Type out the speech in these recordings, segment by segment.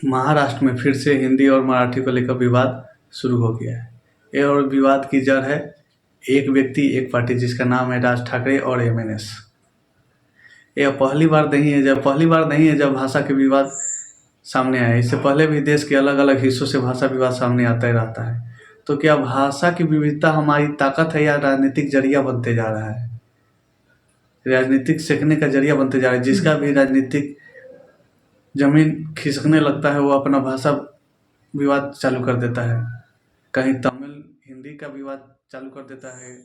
महाराष्ट्र में फिर से हिंदी और मराठी को लेकर विवाद शुरू हो गया है। ये और विवाद की जड़ है एक व्यक्ति एक पार्टी जिसका नाम है राज ठाकरे और एमएनएस। यह पहली बार नहीं है जब भाषा के विवाद सामने आए। इससे पहले भी देश के अलग अलग हिस्सों से भाषा विवाद सामने आता ही रहता है। तो क्या भाषा की विविधता हमारी ताकत है या राजनीतिक जरिया बनते जा रहा है? राजनीतिक सीखने का जरिया बनते जा रहा है। जिसका भी राजनीतिक जमीन खिसकने लगता है वो अपना भाषा विवाद चालू कर देता है। कहीं तमिल हिंदी का विवाद चालू कर देता है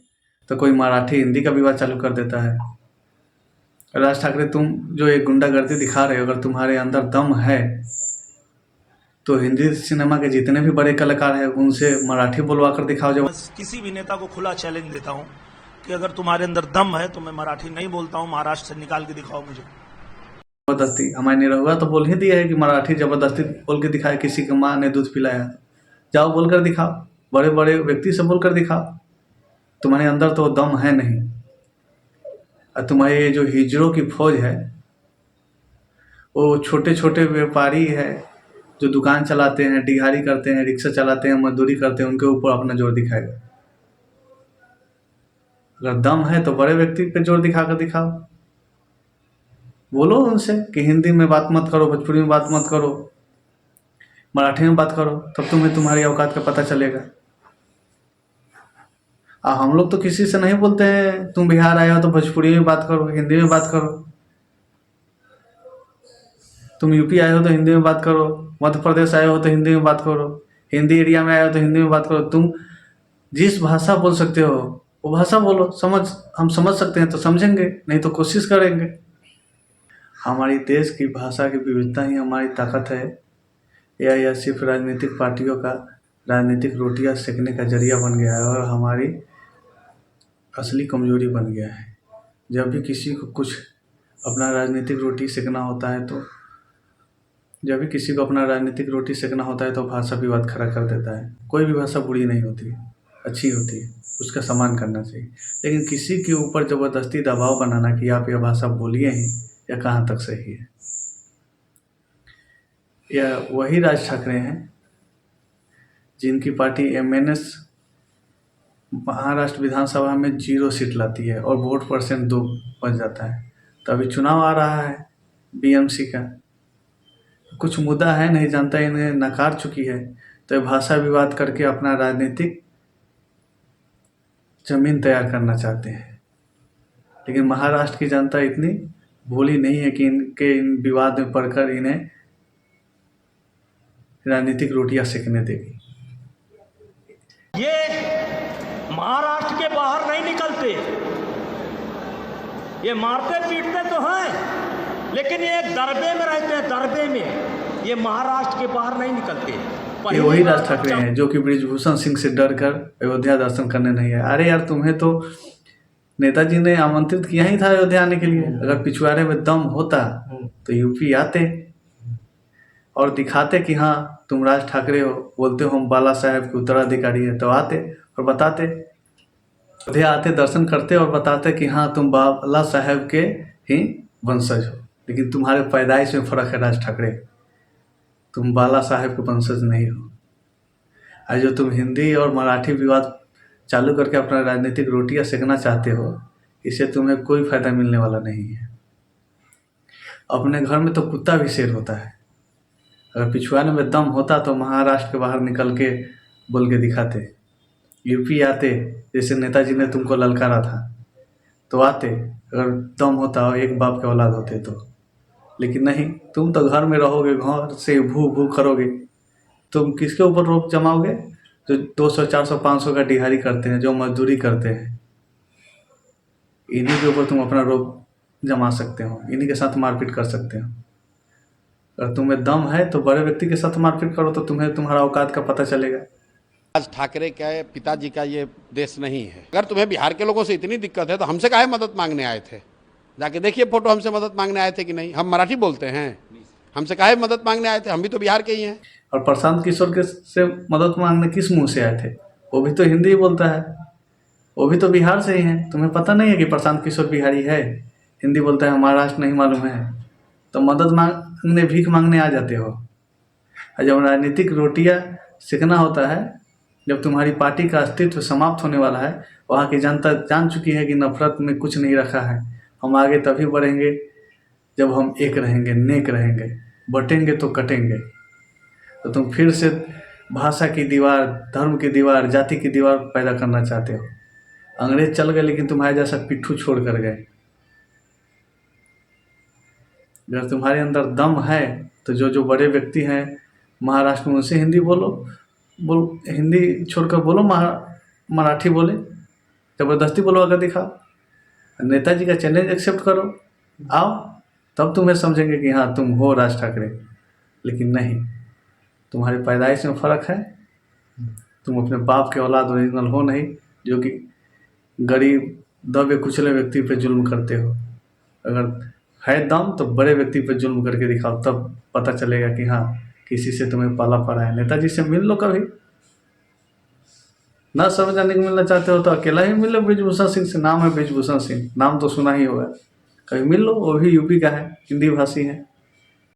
तो कोई मराठी हिंदी का विवाद चालू कर देता है। राज ठाकरे, तुम जो एक गुंडागर्दी दिखा रहे हो, अगर तुम्हारे अंदर दम है तो हिंदी सिनेमा के जितने भी बड़े कलाकार हैं उनसे मराठी बोलवा कर दिखाओ। जब किसी भी नेता को खुला चैलेंज देता हूं कि अगर तुम्हारे अंदर दम है तो मैं मराठी नहीं बोलता हूं, महाराष्ट्र से निकाल के दिखाओ मुझे। जबरदस्ती हमारे निरहुआ तो बोल ही दिया है कि मराठी जबरदस्ती बोल के दिखाए। किसी की माँ ने दूध पिलाया, जाओ बोलकर दिखाओ, बड़े बड़े व्यक्ति से बोलकर दिखाओ। तुम्हारे अंदर तो दम है नहीं। और तुम्हारे ये जो हिजड़ों की फौज है वो छोटे छोटे व्यापारी है जो दुकान चलाते हैं, दिहाड़ी करते हैं, रिक्शा चलाते हैं, मजदूरी करते हैं, उनके ऊपर अपना जोर दिखाएगा। अगर दम है तो बड़े व्यक्ति पे जोर दिखाकर दिखाओ। बोलो उनसे कि हिंदी में बात मत करो, भोजपुरी में बात मत करो, मराठी में बात करो, तब तुम्हें तुम्हारी औकात का पता चलेगा। हम लोग तो किसी से नहीं बोलते हैं तुम बिहार आए हो तो भोजपुरी में बात करो, हिंदी में बात करो। तुम यूपी आए हो तो हिंदी में बात करो, मध्य प्रदेश आए हो तो हिंदी में बात करो, हिंदी एरिया में आए हो तो हिंदी में बात करो। तुम जिस भाषा बोल सकते हो वो भाषा बोलो। हम समझ सकते हैं तो समझेंगे, नहीं तो कोशिश करेंगे। हमारी देश की भाषा की विविधता ही हमारी ताकत है। यह सिर्फ राजनीतिक पार्टियों का राजनीतिक रोटियां सेकने का जरिया बन गया है और हमारी असली कमजोरी बन गया है। जब भी किसी को कुछ अपना राजनीतिक रोटी सेकना होता है तो भाषा विवाद खड़ा कर देता है। कोई भी भाषा बुरी नहीं होती, अच्छी होती है, उसका सम्मान करना चाहिए। लेकिन किसी के ऊपर ज़बरदस्ती दबाव बनाना कि आप यह भाषा बोलिए ही, यह कहाँ तक सही है? यह वही राज ठाकरे हैं जिनकी पार्टी एमएनएस महाराष्ट्र विधानसभा में 0 सीट लाती है और वोट % 2 बच जाता है। तो अभी चुनाव आ रहा है बीएमसी का, कुछ मुद्दा है नहीं, जनता इन्हें नकार चुकी है। तो भाषा विवाद करके अपना राजनीतिक जमीन तैयार करना चाहते हैं। लेकिन महाराष्ट्र की जनता इतनी भोली नहीं है कि इन विवाद में पड़कर इन्हें राजनीतिक रोटियां सेकने देगी। ये महाराष्ट्र के बाहर नहीं निकलते, ये मारते पीटते तो हैं लेकिन ये एक दरबे में रहते हैं, दरबे में। ये महाराष्ट्र के बाहर नहीं निकलते। ये वही राज ठाकरे हैं जो कि बृजभूषण सिंह से डर कर अयोध्या दर्शन करने नहीं आए। अरे यार, तुम्हें तो नेताजी ने आमंत्रित किया ही था अयोध्या आने के लिए। अगर पिछवाड़े में दम होता तो यूपी आते और दिखाते कि हाँ तुम राज ठाकरे हो, बोलते हो हम बाला साहेब के उत्तराधिकारी है, तो आते और बताते, अयोध्या आते, दर्शन करते और बताते कि हाँ तुम बाला साहेब के ही वंशज हो। लेकिन तुम्हारे पैदाइश में फ़र्क है राज ठाकरे, तुम बाला साहेब के वंशज नहीं हो। आज जो तुम हिंदी और मराठी विवाद चालू करके अपना राजनीतिक रोटियां सेकना चाहते हो, इससे तुम्हें कोई फायदा मिलने वाला नहीं है। अपने घर में तो कुत्ता भी शेर होता है। अगर पिछवाड़े में दम होता तो महाराष्ट्र के बाहर निकल के बोल के दिखाते, यूपी आते, जैसे नेताजी ने तुमको ललकारा था तो आते, अगर दम होता और एक बाप के औलाद होते तो। लेकिन नहीं, तुम तो घर में रहोगे, घर से भू भू करोगे। तुम किसके ऊपर रोप जमाओगे? जो 200, 400, 500 का दिहाड़ी करते हैं, जो मजदूरी करते हैं, इन्हीं के ऊपर तुम अपना रोप जमा सकते हो, इन्हीं के साथ मारपीट कर सकते हो। अगर तुम्हें दम है तो बड़े व्यक्ति के साथ मारपीट करो, तो तुम्हें तुम्हारा औकात का पता चलेगा। राज ठाकरे के पिताजी का ये देश नहीं है। अगर तुम्हें बिहार के लोगों से इतनी दिक्कत है तो हमसे काहे मदद मांगने आए थे? जाके देखिए फोटो, हमसे मदद मांगने आए थे कि नहीं? हम मराठी बोलते हैं, हमसे काहे मदद मांगने आए थे? हम भी तो बिहार के ही हैं। और प्रशांत किशोर के से मदद मांगने किस मुंह से आए थे? वो भी तो हिंदी ही बोलता है। वो भी तो बिहार से ही हैं। तुम्हें पता नहीं है कि प्रशांत किशोर बिहारी है? हिंदी बोलता है, महाराष्ट्र नहीं मालूम है? तो मदद मांगने, भीख मांगने आ जाते हो। और जब राजनीतिक रोटियां सेकना होता है, जब तुम्हारी पार्टी का अस्तित्व समाप्त होने वाला है, वहाँ की जनता जान चुकी है कि नफरत में कुछ नहीं रखा है। हम आगे तभी बढ़ेंगे जब हम एक रहेंगे, नेक रहेंगे। बटेंगे तो कटेंगे। तो तुम फिर से भाषा की दीवार, धर्म की दीवार, जाति की दीवार पैदा करना चाहते हो। अंग्रेज चल गए लेकिन तुम्हारे जैसा पिट्ठू छोड़ कर गए। अगर तुम्हारे अंदर दम है तो जो जो बड़े व्यक्ति हैं महाराष्ट्र में, उनसे हिंदी बोल हिंदी छोड़कर बोलो, मराठी बोले, ज़बरदस्ती बोलवा कर दिखाओ। नेताजी का चैलेंज एक्सेप्ट करो, आओ, तब तुम्हें समझेंगे कि हाँ तुम हो राज ठाकरे। लेकिन नहीं, तुम्हारी पैदाइश में फ़र्क है। तुम अपने बाप के औलाद ओरिजिनल हो नहीं, जो कि गरीब दबे कुचले व्यक्ति पे जुल्म करते हो। अगर है दम तो बड़े व्यक्ति पे जुल्म करके दिखाओ, तब पता चलेगा कि हाँ किसी से तुम्हें पाला पड़ा है। नेताजी से मिल लो कभी। ना समझ आने को मिलना चाहते हो तो अकेला ही मिल लो ब्रिजभूषण सिंह से। नाम है ब्रिजभूषण सिंह, नाम तो सुना ही होगा। कभी मिल लो, वो भी यूपी का है, हिंदी भाषी है।